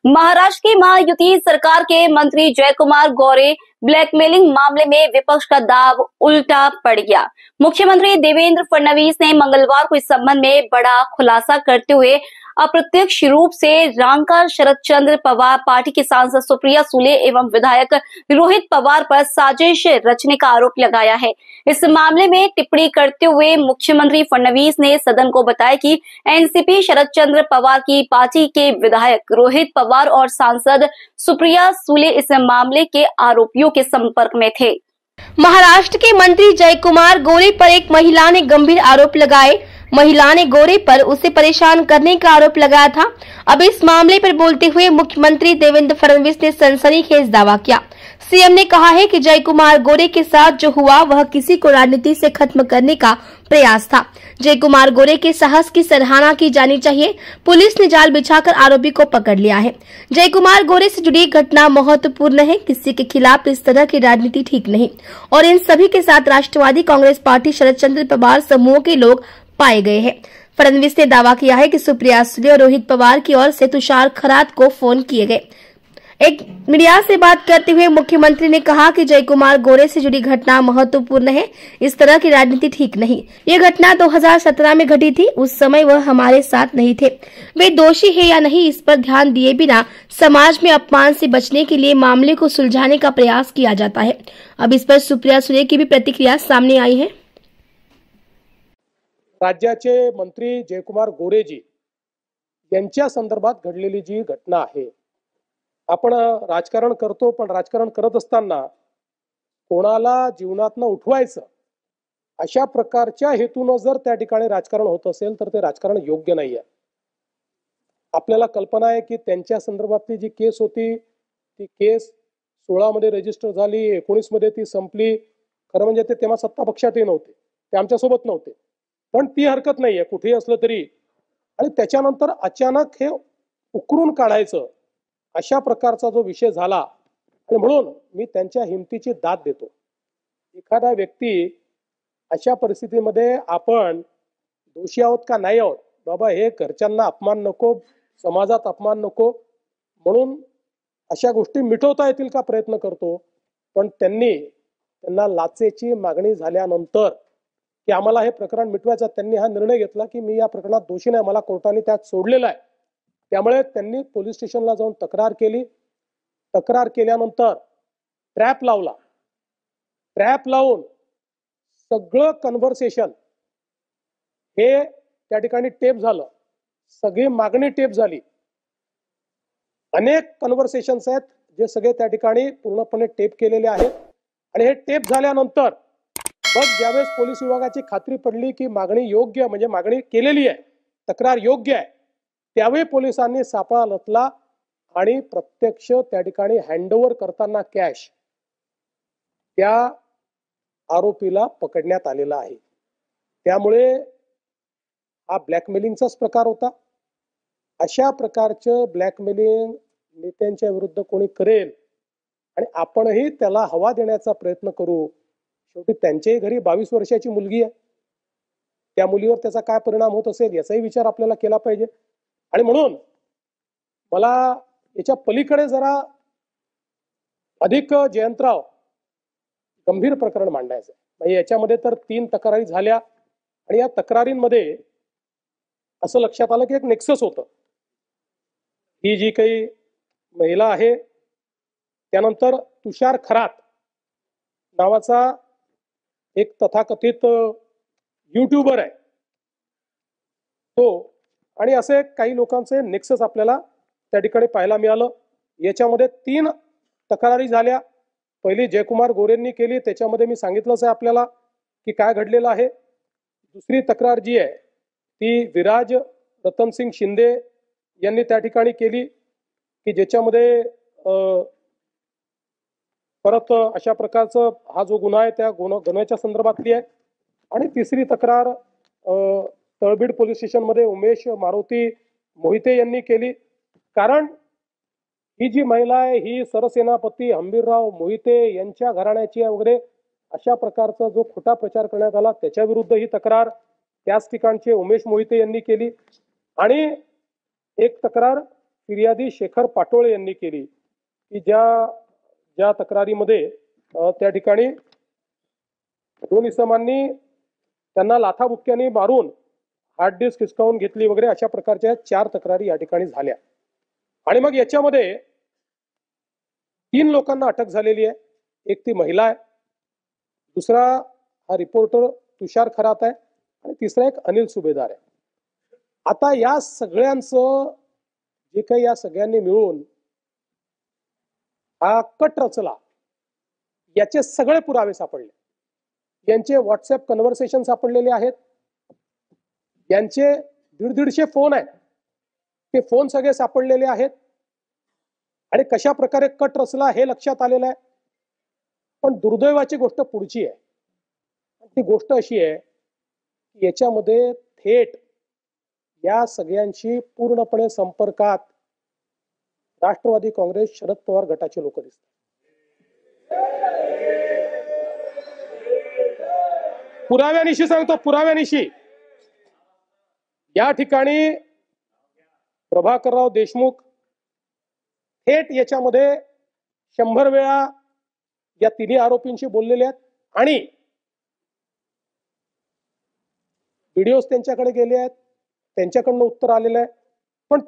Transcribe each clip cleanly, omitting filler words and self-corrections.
महाराष्ट्र की महायुति सरकार के मंत्री जयकुमार गौरे ब्लैकमेलिंग मामले में विपक्ष का दाव उल्टा पड़ गया। मुख्यमंत्री देवेंद्र फडणवीस ने मंगलवार को इस संबंध में बड़ा खुलासा करते हुए अप्रत्यक्ष रूप से रांका शरद चंद्र पवार पार्टी की सांसद सुप्रिया सुले एवं विधायक रोहित पवार पर साजिश रचने का आरोप लगाया है। इस मामले में टिप्पणी करते हुए मुख्यमंत्री फडणवीस ने सदन को बताया कि एनसीपी शरद चंद्र पवार की पार्टी के विधायक रोहित पवार और सांसद सुप्रिया सुले इस मामले के आरोपियों के संपर्क में थे। महाराष्ट्र के मंत्री जयकुमार गौरे पर एक महिला ने गंभीर आरोप लगाए। महिला ने गौरे पर उसे परेशान करने का आरोप लगाया था। अब इस मामले पर बोलते हुए मुख्यमंत्री देवेंद्र फडणवीस ने सनसनीखेज दावा किया। सीएम ने कहा है कि जयकुमार गौरे के साथ जो हुआ वह किसी को राजनीति से खत्म करने का प्रयास था। जयकुमार गौरे के साहस की सराहना की जानी चाहिए। पुलिस ने जाल बिछाकर आरोपी को पकड़ लिया है। जयकुमार गौरे से जुड़ी घटना महत्वपूर्ण है। किसी के खिलाफ इस तरह की राजनीति ठीक नहीं और इन सभी के साथ राष्ट्रवादी कांग्रेस पार्टी शरद चंद्र पवार समूह के लोग पाए गए हैं। फडणवीस ने दावा किया है कि सुप्रिया सुले और रोहित पवार की ओर से तुषार खरात को फोन किए गए। एक मीडिया से बात करते हुए मुख्यमंत्री ने कहा कि जयकुमार गौरे से जुड़ी घटना महत्वपूर्ण है। इस तरह की राजनीति ठीक नहीं। ये घटना 2017 में घटी थी। उस समय वह हमारे साथ नहीं थे। वे दोषी है या नहीं इस पर ध्यान दिए बिना समाज में अपमान से बचने के लिए मामले को सुलझाने का प्रयास किया जाता है। अब इस पर सुप्रिया सुले की भी प्रतिक्रिया सामने आई है। राज्याचे मंत्री जयकुमार गोरेजी यांच्या संदर्भात घडलेली जी घटना आहे, आपण राजकारण करतो, पण राजकारण करत असताना कोणाला जीवनातनं उठवायचं अशा प्रकारच्या हेतून जर त्या ठिकाणी राजकारण होत असेल तर ते राजकारण योग्य नाहीये। आपल्याला कल्पना आहे की त्यांच्या संदर्भातली जी केस होती ती केस 16 मध्ये रजिस्टर झाली, 19 मध्ये ती संपली। खरं म्हणजे ते तेव्हा सत्ता पक्षातही नव्हते, ते आमच्या सोबत नव्हते, पण ती हरकत नाहीये कुठेही असलं तरी। आणि त्याच्यानंतर अचानक हे उकरून काढायचं अशा प्रकारचा जो विषय झाला आणि म्हणून मी त्यांच्या हिमतीची दाद देतो। एखादा व्यक्ती अशा परिस्थितीमध्ये आपण दोषी आहोत का नाही आहोत, बाबा हे घरच्यांना अपमान नको, समाजात अपमान नको म्हणून अशा गोष्टी मिटवता येतील का प्रयत्न करतो। पण त्यांना लाचेची मागणी झाल्यानंतर की आम्हाला हे प्रकरण मिटवायचं, त्यांनी हा निर्णय घेतला की मी या प्रकरणात दोषी नाही, मला कोर्टाने त्यात सोडलेलं आहे। त्यामुळे त्यांनी पोलीस स्टेशनला जाऊन तक्रार केली। तक्रार केल्यानंतर ट्रॅप लावला। ट्रॅप लावून सगळं कन्व्हर्सेशन हे त्या ठिकाणी टेप झालं, सगळी मागणी टेप झाली। अनेक कन्व्हर्सेशन्स आहेत जे सगळे त्या ठिकाणी पूर्णपणे टेप केलेले आहेत। आणि हे टेप झाल्यानंतर मग ज्यावेळेस पोलीस विभागाची खात्री पडली की मागणी योग्य म्हणजे मागणी केलेली आहे, तक्रार योग्य आहे, त्यावेळी पोलिसांनी सापळा रचला आणि प्रत्यक्ष त्या ठिकाणी हँडओव्हर करताना कॅश त्या आरोपीला पकडण्यात आलेला आहे। त्यामुळे हा ब्लॅकमेलिंगचाच प्रकार होता। अशा प्रकारचं ब्लॅकमेलिंग नेत्यांच्या विरुद्ध कोणी करेल आणि आपणही त्याला हवा देण्याचा प्रयत्न करू। शेवटी त्यांच्याही घरी 22 वर्षाची मुलगी आहे, त्या मुलीवर त्याचा काय परिणाम होत असेल याचाही विचार आपल्याला केला पाहिजे। आणि म्हणून मला याच्या पलीकडे जरा अधिक जयंतराव गंभीर प्रकरण मांडायचं म्हणजे याच्यामध्ये तर 3 तक्रारी झाल्या आणि या तक्रारींमध्ये असं लक्षात आलं की एक नेक्सस होतं। ही जी काही महिला आहे त्यानंतर तुषार खरात नावाचा एक तथाकथित यूट्यूबर आहे तो, आणि असे काही लोकांचे नेक्सस आपल्याला त्या ठिकाणी पाहायला मिळालं। याच्यामध्ये 3 तक्रारी झाल्या। पहिली जयकुमार गोरेंनी केली, त्याच्यामध्ये मी सांगितलंच आहे आपल्याला की काय घडलेलं आहे। दुसरी तक्रार जी आहे ती विराज रतनसिंग शिंदे यांनी त्या ठिकाणी केली की ज्याच्यामध्ये परत अशा प्रकारचा हा जो गुन्हा आहे त्या गुन्ह्याच्या संदर्भातली आहे। आणि तिसरी तक्रार तळबीड पोलीस स्टेशन मध्ये उमेश मारुती मोहिते यांनी केली। कारण ही जी महिला आहे ही सरसेनापती हंबीरराव मोहिते यांच्या घराण्याची आहे वगैरे अशा प्रकारचा जो खोटा प्रचार करण्यात आला त्याच्या विरुद्ध ही तक्रार त्याच ठिकाणचे उमेश मोहिते यांनी केली। आणि एक तक्रार फिर्यादी शेखर पाटोळे यांनी केली की ज्या तक्रारीमध्ये त्या ठिकाणी दोन इसमांनी त्यांना लाथाबुक्क्यांनी मारून हार्ड डिस्क हिसकावून घेतली वगैरे अशा प्रकारच्या 4 तक्रारी या ठिकाणी झाल्या. आणि मग याच्यामध्ये 3 लोकांना अटक झालेली आहे. एक ती महिला आहे, दुसरा हा रिपोर्टर तुषार खरात आहे आणि तिसरा एक अनिल सुभेदार आहे. आता या सगळ्यांचं जे काही या सगळ्यांनी मिळून हा कट रचला, याचे सगळे पुरावे सापडले. यांचे व्हॉट्सअप कन्व्हर्सेशन सापडलेले आहेत, यांचे 150 फोन आहेत, ते फोन सगळे सापडलेले आहेत आणि कशा प्रकारे कट रचला हे लक्षात आलेलं आहे. पण दुर्दैवाची गोष्ट पुढची आहे. ती गोष्ट अशी आहे की याच्यामध्ये थेट या सगळ्यांशी पूर्णपणे संपर्कात राष्ट्रवादी काँग्रेस शरद पवार गटाचे लोक दिसतात. पुराव्यानिशी सांगतो, पुराव्यानिशी या ठिकाणी प्रभाकरराव देशमुख थेट याच्यामध्ये 100 वेळा या तिन्ही आरोपींशी बोललेले आहेत आणि व्हिडिओज त्यांच्याकडे गेले आहेत, त्यांच्याकडनं उत्तर आलेलं आहे. पण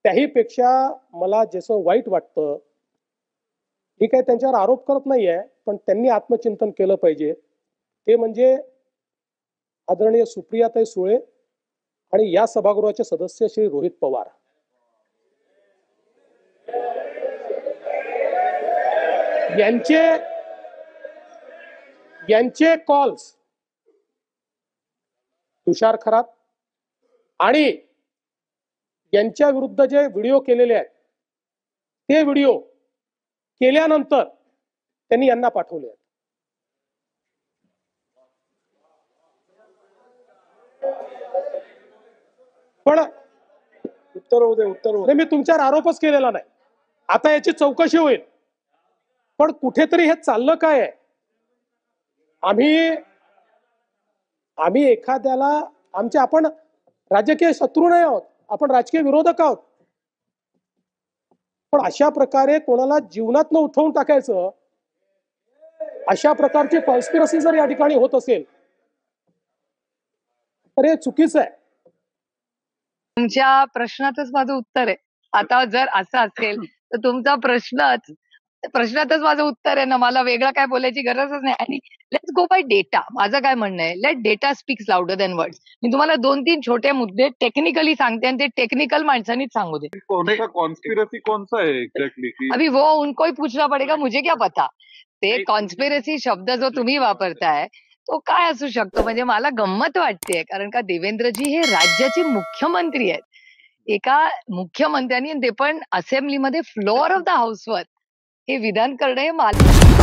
त्याहीपेक्षा मला जसं वाईट वाटतं, मी काही त्यांच्यावर आरोप करत नाहीये, पण त्यांनी आत्मचिंतन केलं पाहिजे. ते म्हणजे आदरणीय सुप्रियाताई सुळे आणि या सभागृहाचे सदस्य श्री रोहित पवार. यांचे कॉल्स तुषार खरात आणि यांच्या विरुद्ध जे व्हिडिओ केलेले आहेत, ते व्हिडिओ केल्यानंतर त्यांनी यांना पाठवले आहेत. पण उत्तर मी तुमच्यावर आरोपच केलेला नाही. आता याची चौकशी होईल. पण कुठेतरी हे चाललं काय आहे? आम्ही एखाद्याला आपण राजकीय शत्रू नाही आहोत, आपण राजकीय विरोधक आहोत. पण अशा प्रकारे कोणाला जीवनात न उठवून टाकायचं, अशा प्रकारची कॉन्स्पिरसी जर या ठिकाणी होत असेल तर हे चुकीचं आहे. तुमच्या प्रश्नातच माझं उत्तर आहे. आता जर असं असेल तर तुमचा प्रश्नातच माझं उत्तर आहे ना. मला वेगळं काय बोलायची गरजच नाही. आणि लेट्स गो बाय डेटा. माझं काय म्हणणं आहे, let data speaks louder than words. मी तुम्हाला 2-3 छोटे मुद्दे टेक्निकली सांगते आणि ते टेक्निकल माणसांनीच सांगू दे. कॉन्स्पिरसी कौन सा है एग्जैक्टली? अभी वो उनको ही पूछना पडेगा, मुझे क्या पता. ते कॉन्स्पिरसी शब्द जो तुम्ही वापरताय तो काय असू शकतो, म्हणजे मला गंमत वाटते. कारण का देवेंद्रजी हे राज्याचे मुख्यमंत्री आहेत. एका मुख्यमंत्र्यांनी, ते पण असेंब्लीमध्ये फ्लोअर ऑफ द हाऊसवर हे विधान करणं हे मला